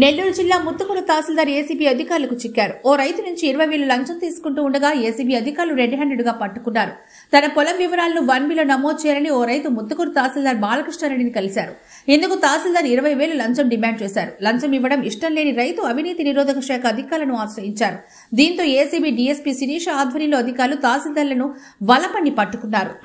నెల్లూరు జిల్లా ముత్తుకూరు తహసీల్దార్ ఏసీబీ అధికారులకు చిక్కారు. ఓ రైతు నుంచి 20,000 లంచం తీసుకుంటూ ఉండగా ఏసీబీ అధికారులు రెడ్ హ్యాండెడ్ గా పట్టుకున్నారు. తన పొలం వివరాలను 1Bలో నమోదు చేయాలని ఓ రైతు ముత్తుకూరు తహసీల్దార్ బాలకృష్ణారెడ్డిని కలిశారు. ఇందుకు తహసీల్దార్ 20,000 లంచం డిమాండ్ చేశారు. లంచం ఇవ్వడం ఇష్టం లేని రైతు అవినీతి నిరోధక శాఖ అధికారులను ఆశ్రయించారు. దీంతో ఏసీబీ డీఎస్పీ శిరీష ఆధ్వర్యంలో అధికారులు తహసీల్దార్లను వలపన్ని పట్టుకున్నారు.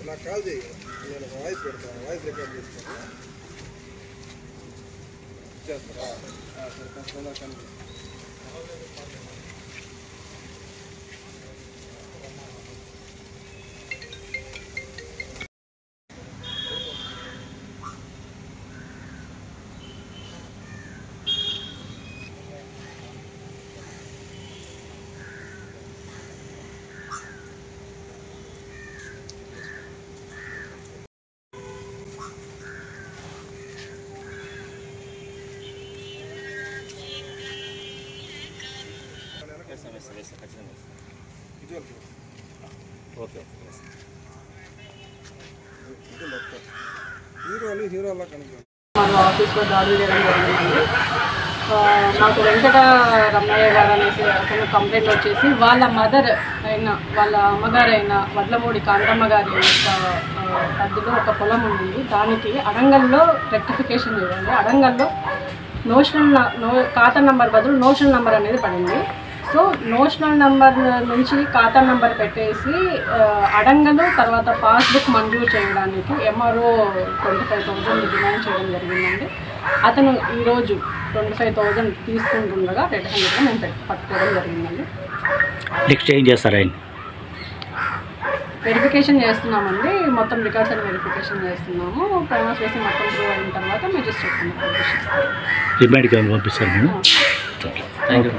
నాకు కాల్ చేయి, నేను వాయిస్ పెడతాను, వాయిస్ రికార్డ్ చేస్తాను. మన ఆఫీస్లో దాడులు చేయడం జరిగింది. నాకు వెంకట రమణయ్య గారు అనేసి అతను కంప్లైంట్ వచ్చేసి వాళ్ళ మదర్ అయిన వాళ్ళ అమ్మగారైన వడ్లమూడి కాంతమ్మ గారి హద్దులో ఒక పొలం ఉంది. దానికి అడంగల్లో రెక్టిఫికేషన్ చేయాలి. అడంగల్లో ఖాతా నంబర్ బదులు నోషనల్ నంబర్ అనేది పడింది. సో నోషనల్ నంబర్ నుంచి ఖాతా నంబర్ పెట్టేసి అడంగలు తర్వాత పాస్బుక్ మంజూరు చేయడానికి ఎంఆర్ఓ 25,000 డిమాండ్ చేయడం జరిగిందండి. అతను ఈరోజు 25,000 తీసుకుంటుండగా రెడ్ హ్యాండెడ్గా మేము పట్టుకోవడం జరిగిందండి. నెక్స్ట్ ఏం చేస్తారా? వెరిఫికేషన్ చేస్తున్నామండి. మొత్తం రికార్డ్స్ అని వెరిఫికేషన్ చేస్తున్నాము. ప్రైమరీ చేసి మొత్తం ప్రూవ్ అయిన తర్వాత మెజిస్ట్రేట్ రిమాండ్కి పంపిస్తాను. Thank you.